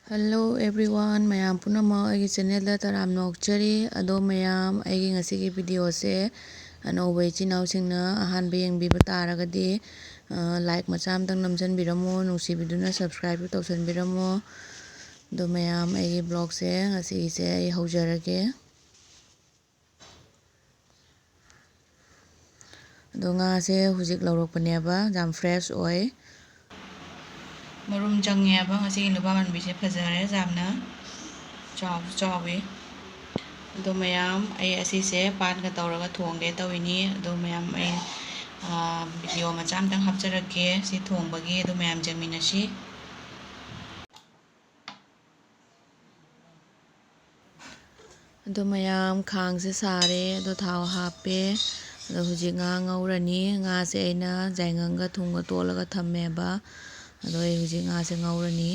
Hello ꯑꯦꯚ꯭ꯔꯤꯋꯥꯟ ꯃꯌꯥꯝ ꯄꯨꯝꯅꯃꯛ ꯑꯩꯒꯤ ꯆꯦꯅꯦꯜꯗ ꯇꯔꯥꯝꯅ ꯑꯣꯛꯆꯔꯤ ꯑꯗꯣ ꯃꯌꯥꯝ ꯑꯩꯒꯤ ꯉꯁꯤꯒꯤ ꯚꯤꯗꯤꯑꯣꯁꯦ ꯑꯅꯧꯕ ꯏꯆꯤꯜ ꯏꯅꯥꯎꯁꯤꯡꯅ ꯑꯍꯥꯟꯕ ꯌꯦꯡꯕꯤꯕ ꯇꯥꯔꯒꯗꯤ ꯂꯥꯏꯛ ꯃꯆꯥ ꯑꯃꯇꯪ ꯅꯝꯖꯟꯕꯤꯔꯝꯃꯣ, ꯅꯨꯡꯁꯤꯕꯤꯗꯨꯅ ꯁꯕꯁꯀ꯭ꯔꯥꯏꯕ ꯇꯧꯁꯟꯕꯤꯔꯝꯃꯣ꯫ ꯑꯗꯣ ꯃꯌꯥꯝ ꯑꯩꯒꯤ ꯕ꯭ꯂꯣꯒꯁꯦ ꯉꯁꯤꯒꯤꯁꯦ ꯑꯩ ꯍꯧꯖꯔꯒꯦ꯫ ꯑꯗꯣ ꯉꯥꯁꯦ ꯍꯧꯖꯤꯛ ꯂꯧꯔꯛꯄꯅꯦꯕ, ꯌꯥꯝ ꯐ꯭ꯔꯦꯁ ꯑꯣꯏ, ꯃꯔꯨꯝ ꯆꯪꯉꯦꯕ ꯉꯁꯤꯒꯤ ꯅꯨꯄꯥ ꯃꯥꯟꯕꯤꯁꯦ, ꯐꯖꯔꯦ ꯌꯥꯝꯅ, ꯆꯥꯎꯁꯨ ꯆꯥꯎꯋꯤ꯫ ꯑꯗꯣ ꯃꯌꯥꯝ ꯑꯩ ꯑꯁꯤꯁꯦ ꯄꯥꯟꯒ ꯇꯧꯔꯒ ꯊꯣꯡꯒꯦ ꯇꯧꯏꯅꯤ꯫ ꯑꯗꯣ ꯃꯌꯥꯝ ꯑꯩ ꯚꯤꯗꯤꯑꯣ ꯃꯆꯥ ꯑꯃꯇꯪ ꯍꯥꯞꯆꯔꯛꯀꯦ ꯁꯤ ꯊꯣꯡꯕꯒꯤ, ꯑꯗꯣ ꯃꯌꯥꯝ ꯌꯦꯡꯃꯤꯟꯅꯁꯤ꯫ ꯑꯗꯣ ꯃꯌꯥꯝ ꯈꯥꯡꯁꯦ ꯁꯥꯔꯦ, ꯑꯗꯣ ꯊꯥꯎ ꯍꯥꯞꯄꯦ, ꯑꯗꯣ ꯍꯧꯖꯤꯛ ꯉꯥ ꯉꯧꯔꯅꯤ꯫ ꯉꯥꯁꯦ ꯑꯩꯅ ꯌꯥꯏꯉꯪꯒ ꯊꯨꯝꯒ ꯇꯣꯠꯂꯒ ꯊꯝꯃꯦꯕ, ꯑꯗꯣ ꯑꯩ ꯍꯧꯖꯤꯛ ꯉꯥꯁꯦ ꯉꯧꯔꯅꯤ꯫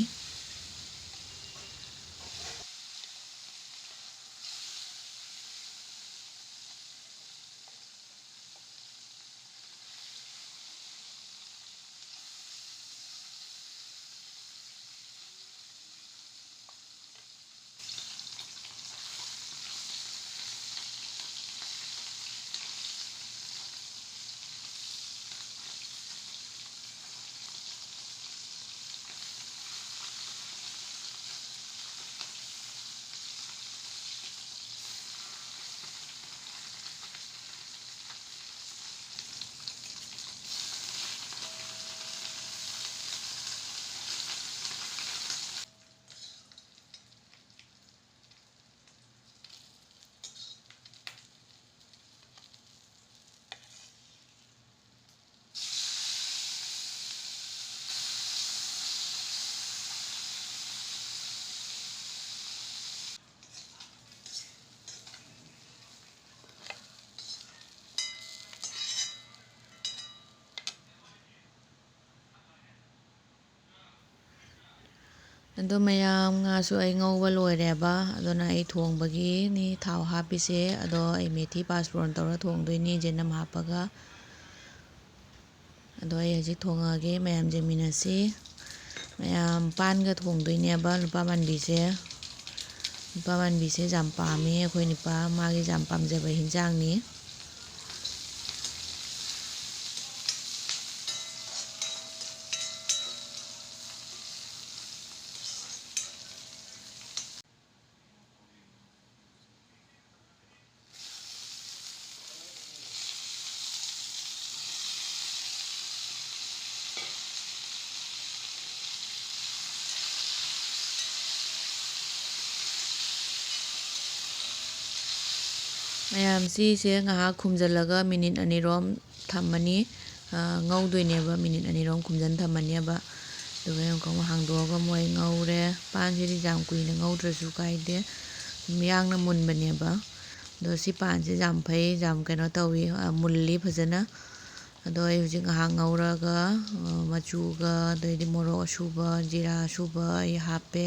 ꯑꯗꯣ ꯃꯌꯥꯝ ꯉꯥꯁꯨ ꯑꯩ ꯉꯧꯕ ꯂꯣꯏꯔꯦꯕ, ꯑꯗꯨꯅ ꯑꯩ ꯊꯣꯡꯕꯒꯤꯅꯤ ꯊꯥꯎ ꯍꯥꯞꯄꯤꯁꯦ꯫ ꯑꯗꯣ ꯑꯩ ꯃꯦꯊꯤ ꯄꯥꯁꯄꯣꯔꯟ ꯇꯧꯔ ꯊꯣꯡꯗꯣꯏꯅꯤ, ꯖꯦꯅꯝ ꯍꯥꯞꯄꯒ꯫ ꯑꯗꯣ ꯑꯩ ꯍꯧꯖꯤꯛ ꯊꯣꯡꯉꯛꯑꯒꯦ, ꯃꯌꯥꯝ ꯌꯦꯡꯃꯤꯟꯅꯁꯤ꯫ ꯃꯌꯥꯝ ꯄꯥꯟꯒ ꯊꯣꯡꯗꯣꯏꯅꯦꯕ ꯅꯨꯄꯥ ꯃꯥꯟꯕꯤꯁꯦ꯫ ꯅꯨꯄꯥ ꯃꯥꯟꯕꯤꯁꯦ ꯌꯥꯝ ꯄꯥꯝꯃꯤ ꯑꯩꯈꯣꯏ ꯅꯨꯄꯥ, ꯃꯥꯒꯤ ꯌꯥꯝ ꯄꯥꯝꯖꯕ ꯍꯤꯟꯖꯥꯡꯅꯤ꯫ ꯃꯌꯥꯝ ꯁꯤꯁꯦ ꯉꯥꯏꯍꯥꯛ ꯈꯨꯝꯖꯤꯜꯂꯒ ꯃꯤꯅꯤꯠ ꯑꯅꯤꯔꯣꯝ ꯊꯝꯃꯅꯤ, ꯉꯧꯗꯣꯏꯅꯦꯕ, ꯃꯤꯅꯤꯠ ꯑꯅꯤꯔꯣꯝ ꯈꯨꯝꯖꯤꯟ ꯊꯝꯃꯅꯦꯕ꯫ ꯑꯗꯨꯒ ꯑꯃꯨꯛꯀ ꯍꯥꯡꯗꯣꯛꯑꯒ ꯃꯣꯏ ꯉꯧꯔꯦ꯫ ꯄꯥꯟꯁꯤꯗꯤ ꯌꯥꯝ ꯀꯨꯏꯅ ꯉꯧꯗ꯭ꯔꯁꯨ ꯀꯥꯏꯗꯦ, ꯌꯥꯡꯅ ꯃꯨꯟꯕꯅꯦꯕ꯫ ꯑꯗꯣ ꯁꯤ ꯄꯥꯟꯁꯦ ꯌꯥꯝ ꯐꯩ, ꯌꯥꯝ ꯀꯩꯅꯣ ꯇꯧꯋꯤ, ꯃꯨꯜꯂꯤ ꯐꯖꯅ꯫ ꯑꯗꯣ ꯑꯩ ꯍꯧꯖꯤꯛ ꯉꯥꯏꯍꯥꯛ ꯉꯧꯔꯒ ꯃꯆꯨꯒ ꯑꯗꯩꯗꯤ ꯃꯣꯔꯣꯛ ꯑꯁꯨꯕ, ꯖꯤꯔꯥ ꯑꯁꯨꯕ ꯑꯩ ꯍꯥꯞꯄꯦ꯫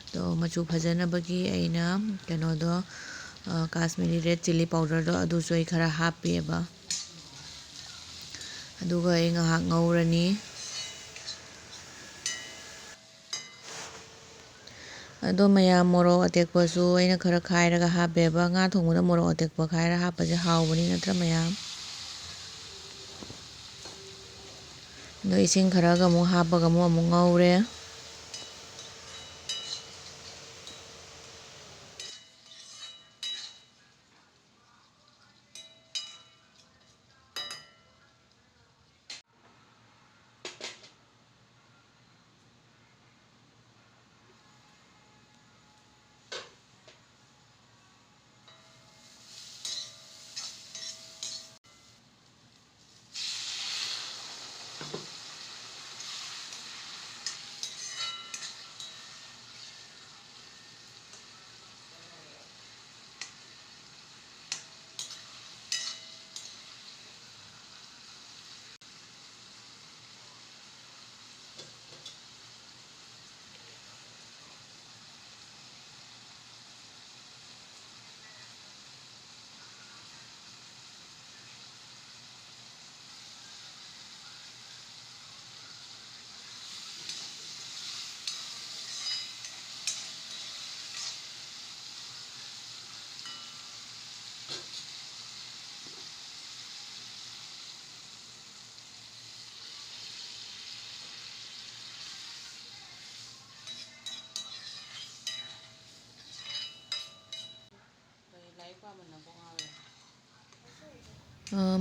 ꯑꯗꯣ ꯃꯆꯨ ꯐꯖꯅꯕꯒꯤ ꯑꯩꯅ ꯀꯩꯅꯣꯗꯣ ꯀꯥꯁꯃꯤꯔꯤ ꯔꯦꯗ ꯆꯤꯜꯂꯤ ꯄꯥꯎꯗꯔꯗꯣ ꯑꯗꯨꯁꯨ ꯑꯩ ꯈꯔ ꯍꯥꯞꯄꯦꯕ꯫ ꯑꯗꯨꯒ ꯑꯩ ꯉꯥꯏꯍꯥꯛ ꯉꯧꯔꯅꯤ꯫ ꯑꯗꯣ ꯃꯌꯥꯝ ꯃꯣꯔꯣꯛ ꯑꯇꯦꯛꯄꯁꯨ ꯑꯩꯅ ꯈꯔ ꯈꯥꯏꯔꯒ ꯍꯥꯞꯄꯦꯕ꯫ ꯉꯥ ꯊꯣꯡꯕꯗ ꯃꯣꯔꯣꯛ ꯑꯇꯦꯛꯄ ꯈꯥꯏꯔ ꯍꯥꯞꯄꯁꯦ ꯍꯥꯎꯕꯅꯤ ꯅꯠꯇ꯭ꯔꯥ ꯃꯌꯥꯝ? ꯑꯗꯣ ꯏꯁꯤꯡ ꯈꯔꯒ ꯑꯃꯨꯛ ꯍꯥꯞꯄꯒ ꯑꯃꯨꯛ ꯉꯧꯔꯦ꯫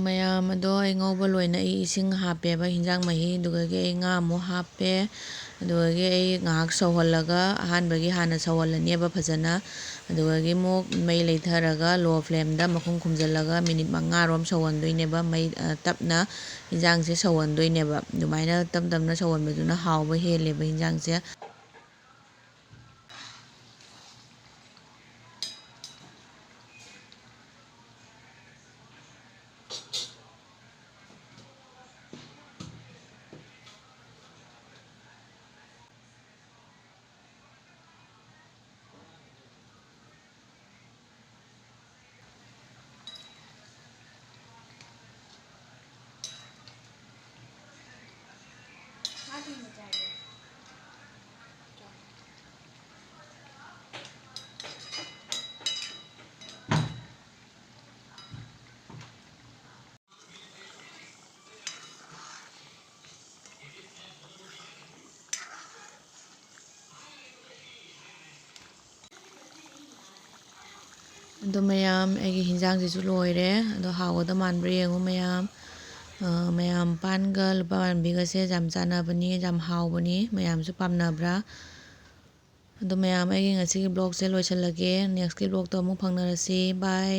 ꯃꯌꯥꯝ ꯑꯗꯣ ꯑꯩ ꯉꯧꯕ ꯂꯣꯏꯅ ꯑꯩ ꯏꯁꯤꯡ ꯍꯥꯞꯄꯦꯕ ꯍꯤꯟꯖꯥꯡ ꯃꯍꯤ ꯑꯗꯨꯗꯒꯤ ꯑꯩ ꯉꯥ ꯑꯃꯨꯛ ꯍꯥꯞꯄꯦ ꯑꯗꯨꯗꯒꯤ ꯑꯩ ꯉꯥꯏꯍꯥꯛ ꯁꯧꯍꯜꯂꯒ ꯑꯍꯥꯟꯕꯒꯤ ꯍꯥꯟꯅ ꯁꯧꯍꯜꯂꯅꯦꯕ ꯐꯖꯅ ꯑꯗꯨꯗꯒꯤ ꯑꯃꯨꯛ ꯃꯩ ꯂꯩꯊꯔꯒ ꯂꯣ ꯐ꯭ꯂꯦꯝꯗ ꯃꯈꯨꯝ ꯈꯨꯝꯖꯤꯜꯂꯒ ꯃꯤꯅꯤꯠ 5ꯔꯣꯝ ꯁꯧꯍꯟꯗꯣꯏꯅꯦꯕ ꯃꯩ ꯇꯞꯅ ꯍꯤꯟꯖꯥꯡꯁꯦ ꯁꯧꯍꯟꯗꯣꯏꯅꯦꯕ ꯑꯗꯨꯃꯥꯏꯅ ꯇꯞ ꯇꯞꯅ ꯁꯧꯍꯟꯕꯗꯨꯅ ꯍꯥꯎꯕ ꯍꯦꯜꯂꯦꯕ ꯍꯤꯟꯖꯥꯡꯁꯦ ꯑꯗꯣ ꯃꯌꯥꯝ ꯑꯩꯒꯤ ꯍꯤꯟꯖꯥꯡꯁꯤꯁꯨ ꯂꯣꯏꯔꯦ ꯑꯗꯣ ꯍꯥꯎꯒꯗ ꯃꯥꯟꯕ꯭ꯔꯥ ꯌꯦꯡꯉꯨ ꯃꯌꯥꯝ ꯃꯌꯥꯝ ꯄꯥꯟꯒ ꯂꯨꯄꯥ ꯄꯥꯟꯕꯤꯒꯁꯦ ꯌꯥꯝ ꯆꯥꯟꯅꯕꯅꯤ ꯌꯥꯝ ꯍꯥꯎꯕꯅꯤ ꯃꯌꯥꯝꯁꯨ ꯄꯥꯝꯅꯕ꯭ꯔꯥ ꯑꯗꯣ ꯃꯌꯥꯝ ꯑꯩꯒꯤ ꯉꯁꯤꯒꯤ ꯕ꯭ꯂꯣꯛꯁꯦ ꯂꯣꯏꯁꯤꯜꯂꯒꯦ ꯅꯦꯛꯁꯀꯤ ꯕ꯭ꯂꯣꯛꯇꯣ ꯑꯃꯨꯛ ꯐꯪꯅꯔꯁꯤ ꯕꯥꯏ